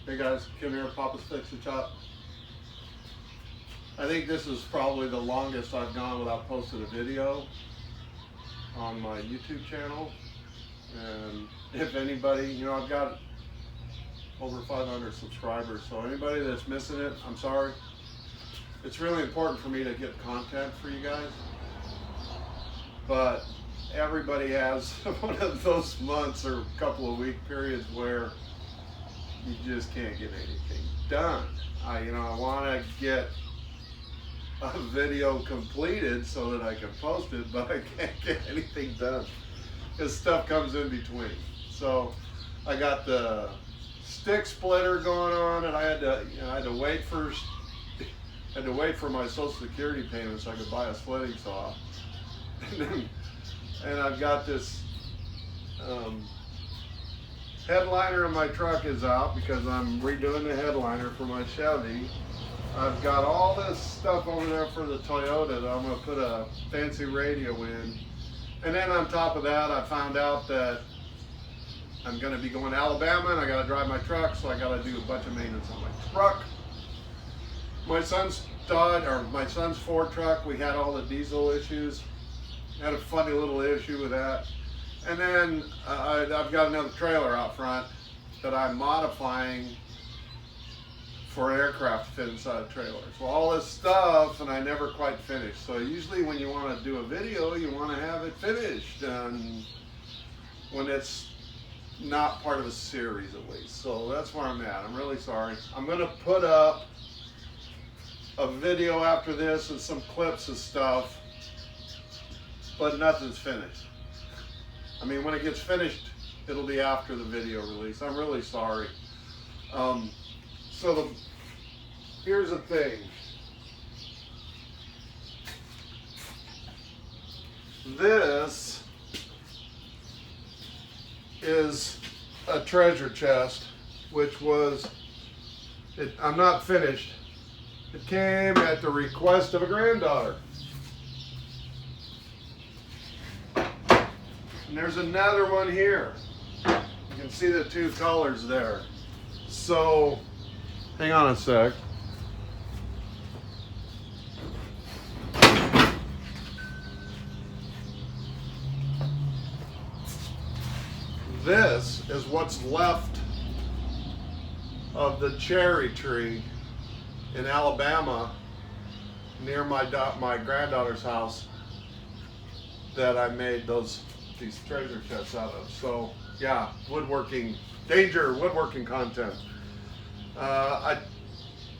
Hey guys, Kim here, Papa's Fix and Chop. I think this is probably the longest I've gone without posting a video on my YouTube channel. And if anybody, I've got over 500 subscribers, so anybody that's missing it, I'm sorry. It's really important for me to get content for you guys. But everybody has one of those months or couple of week periods where you just can't get anything done. I want to get a video completed so that I can post it, but I can't get anything done because stuff comes in between. So I got the stick splitter going on, and I had to wait for my Social Security payment so I could buy a slitting saw. And I've got this headliner in my truck is out because I'm redoing the headliner for my Chevy. I've got all this stuff over there for the Toyota that I'm going to put a fancy radio in. And then on top of that, I found out that I'm going to be going to Alabama and I got to drive my truck, so I got to do a bunch of maintenance on my truck. My son's Ford truck, we had all the diesel issues. Had a funny little issue with that. And then I've got another trailer out front that I'm modifying for aircraft to fit inside a trailer. So all this stuff, and I never quite finished. So usually when you want to do a video, you want to have it finished, and when it's not part of a series at least. So that's where I'm at. I'm really sorry. I'm going to put up a video after this and some clips of stuff, but nothing's finished. I mean, when it gets finished, it'll be after the video release. I'm really sorry. Here's the thing. This is a treasure chest, which I'm not finished. It came at the request of a granddaughter. And there's another one here. You can see the two colors there. So, hang on a sec. This is what's left of the cherry tree in Alabama near my granddaughter's house that I made these treasure chests out of. So yeah, woodworking content. I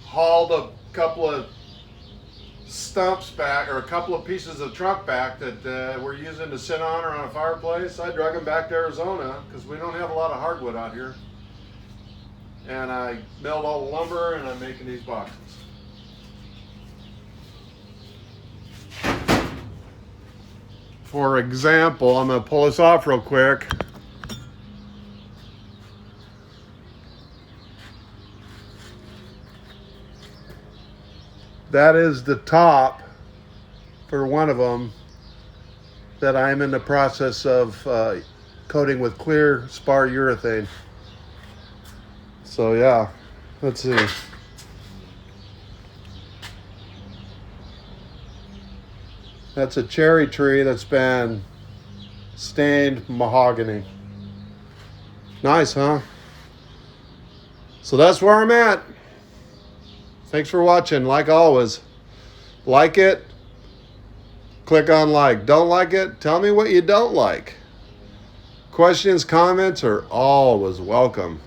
hauled a couple of stumps back, or a couple of pieces of trunk back that we're using to sit on or on a fireplace. I drug them back to Arizona because we don't have a lot of hardwood out here. And I milled all the lumber, and I'm making these boxes. For example, I'm going to pull this off real quick. That is the top for one of them that I'm in the process of coating with clear spar urethane. So yeah, let's see. That's a cherry tree that's been stained mahogany. Nice, huh? So that's where I'm at. Thanks for watching. Like always, like it, click on like. Don't like it, tell me what you don't like. Questions, comments are always welcome.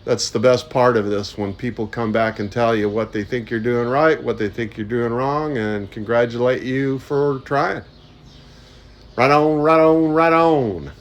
That's the best part of this, when people come back and tell you what they think you're doing right, what they think you're doing wrong, and congratulate you for trying. Right on, right on, right on.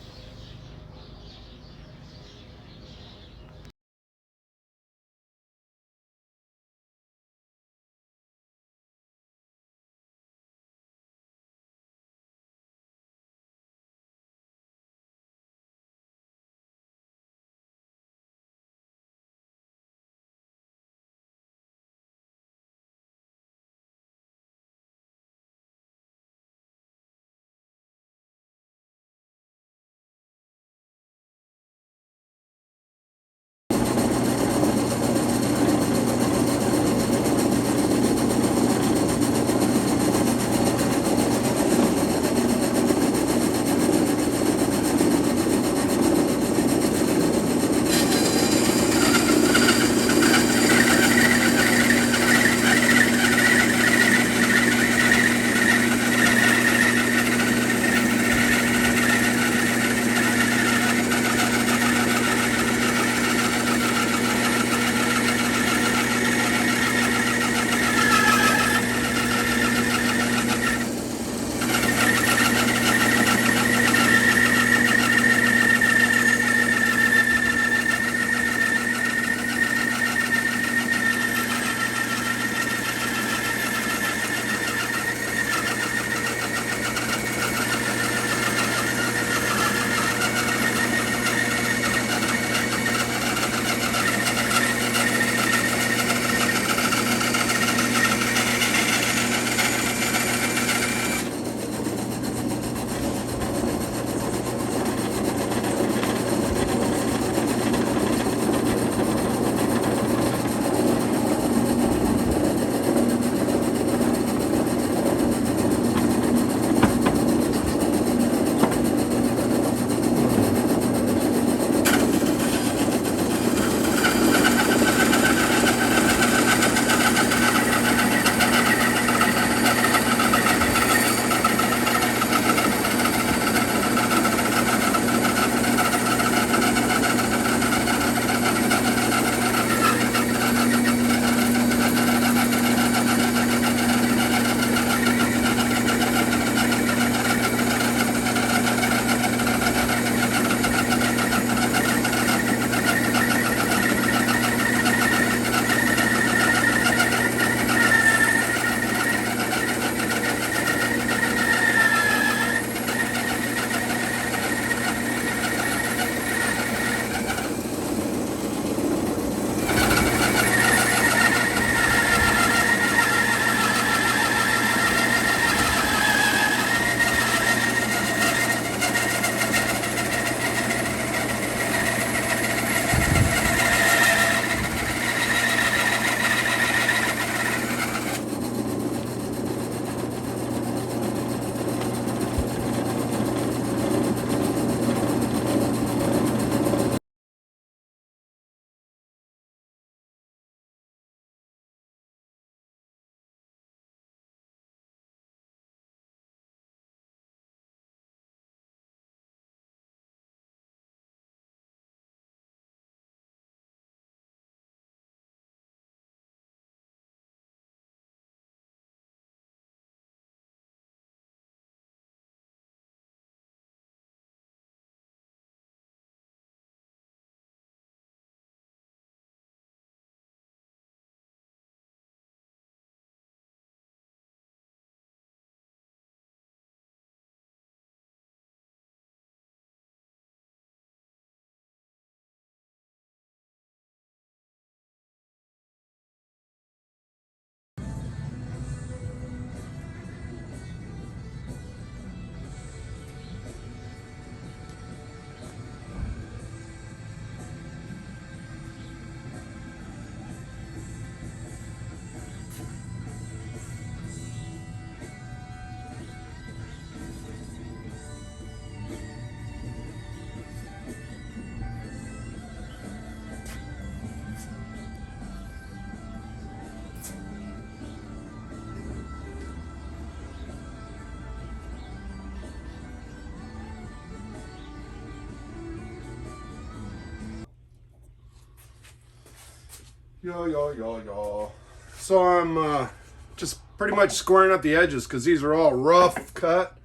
So I'm just pretty much squaring up the edges because these are all rough cut.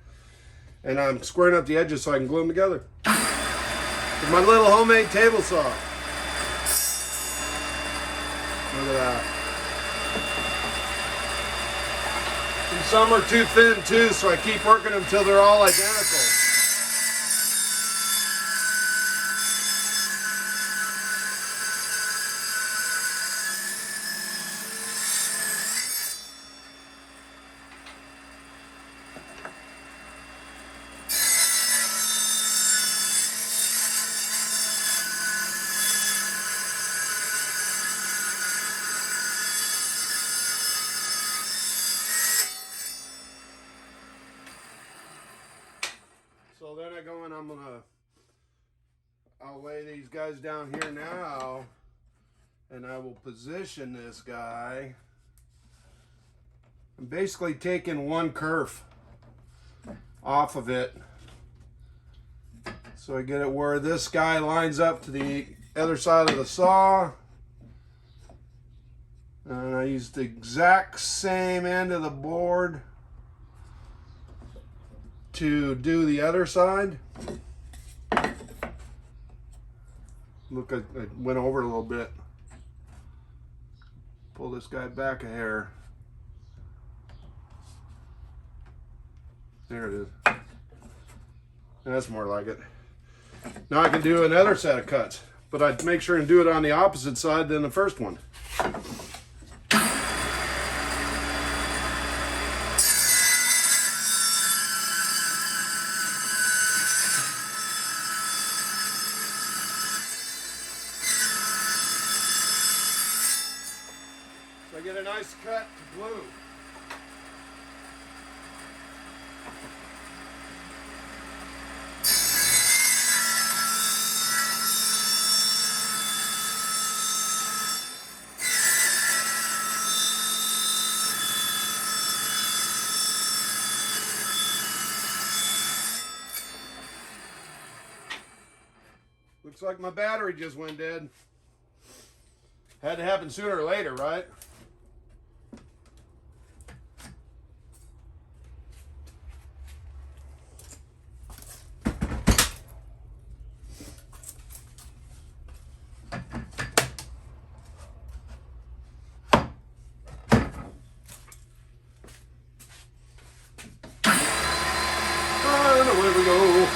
And I'm squaring up the edges so I can glue them together. With my little homemade table saw. Look at that. And some are too thin too, so I keep working them until they're all identical. So then I go and I'll lay these guys down here now, and I will position this guy. I'm basically taking one kerf off of it. So I get it where this guy lines up to the other side of the saw. And I use the exact same end of the board to do the other side. Look, I went over it a little bit. Pull this guy back a hair. There it is. That's more like it. Now I can do another set of cuts, but I'd make sure and do it on the opposite side than the first one. So I get a nice cut to glue. Looks like my battery just went dead. Had to happen sooner or later, right? And away we go.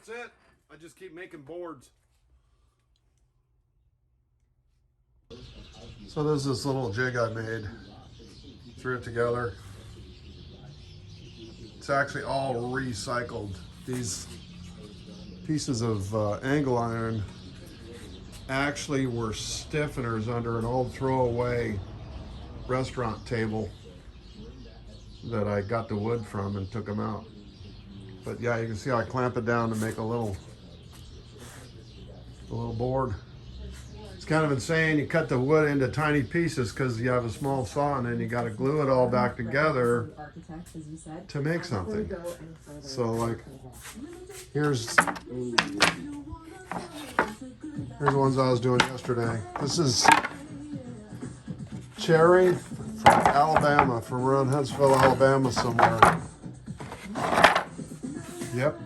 That's it. I just keep making boards. So there's this little jig I made. Threw it together. It's actually all recycled. These pieces of angle iron actually were stiffeners under an old throwaway restaurant table that I got the wood from and took them out. But yeah, you can see how I clamp it down to make a little board. It's kind of insane. You cut the wood into tiny pieces because you have a small saw, and then you got to glue it all back together to make something. So like, here's Here's the ones I was doing yesterday. This is cherry from Alabama, from around Huntsville, Alabama somewhere. Yep.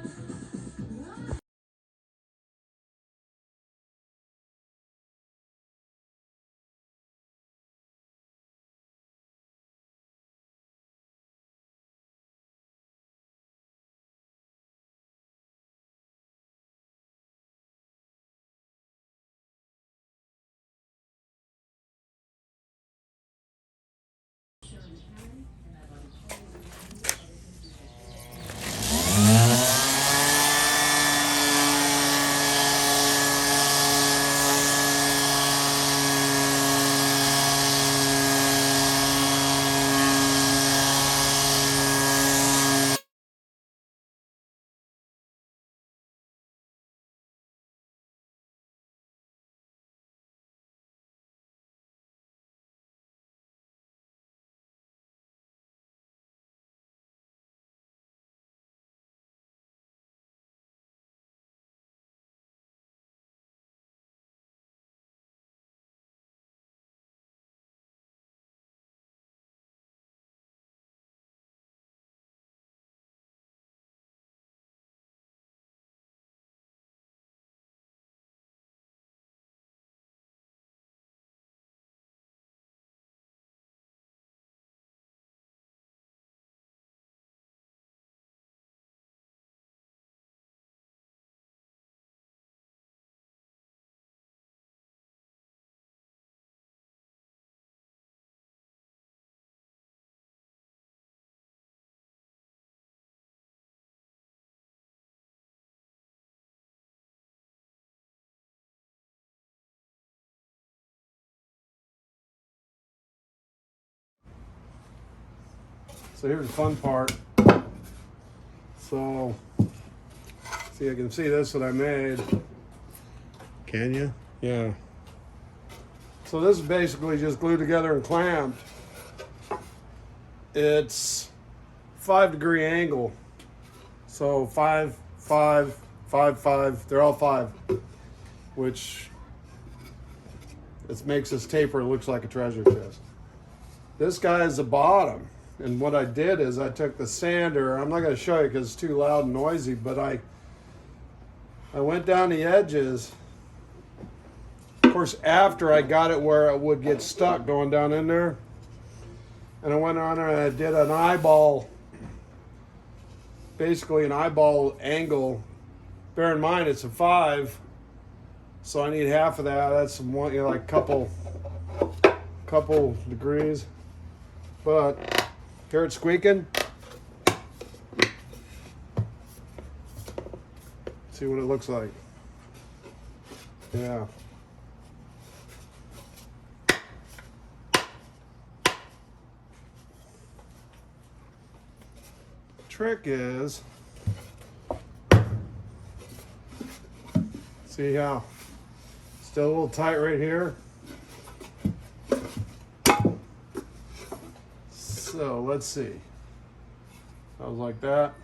So here's the fun part. So, see, I can see this that I made. Can you? Yeah. So this is basically just glued together and clamped. It's 5-degree angle. So 5, 5, 5, 5. They're all 5, which it makes this taper looks like a treasure chest. This guy is the bottom. And what I did is I took the sander. I'm not going to show you because it's too loud and noisy, but I went down the edges. Of course, after I got it where it would get stuck going down in there. And I went on and I did an eyeball, basically an eyeball angle. Bear in mind it's a 5, so I need half of that. That's one, you know, like couple degrees. But hear it squeaking? See what it looks like. Yeah. Trick is, see how still a little tight right here. So let's see. I was like that.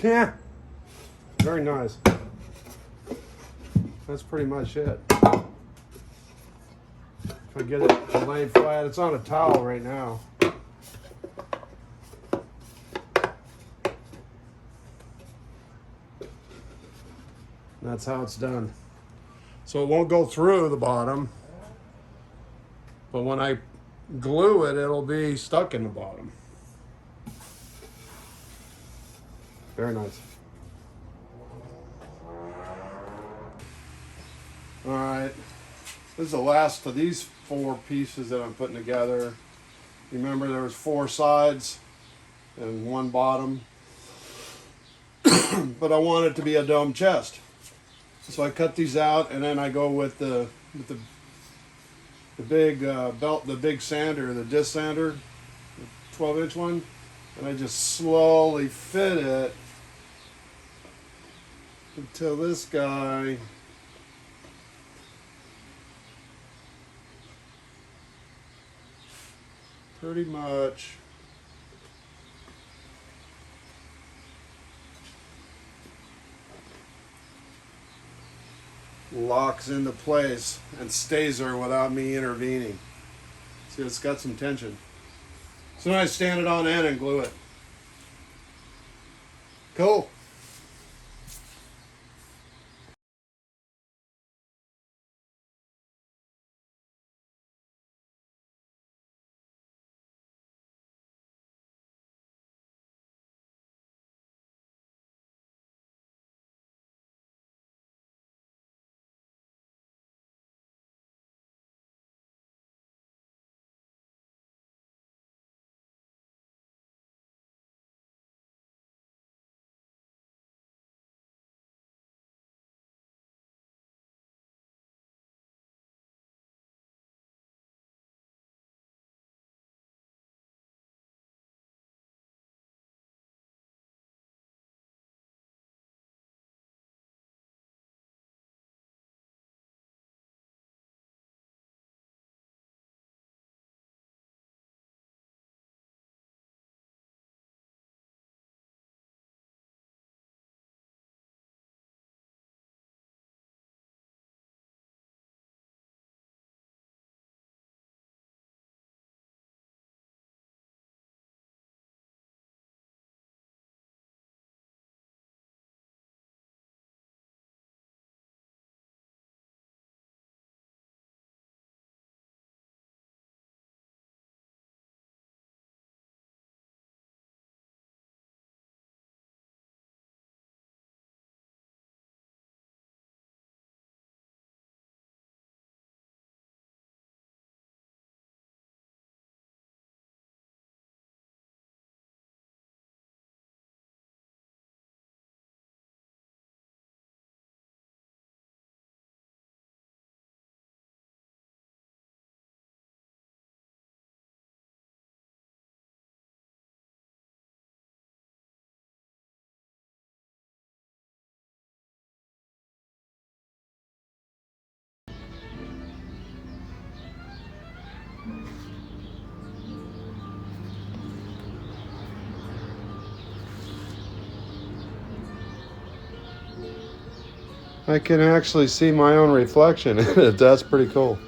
Yeah, very nice. That's pretty much it. If I get it laid flat, it's on a towel right now. That's how it's done. So it won't go through the bottom, but when I glue it, it'll be stuck in the bottom. Very nice. All right, this is the last of these 4 pieces that I'm putting together. Remember there was 4 sides and 1 bottom, but I want it to be a dome chest. So I cut these out and then I go with the big belt, the big sander, the disc sander. 12-inch one, and I just slowly fit it until this guy pretty much locks into place and stays there without me intervening. See, it's got some tension. So now I stand it on end and glue it. Cool. I can actually see my own reflection in it. That's pretty cool.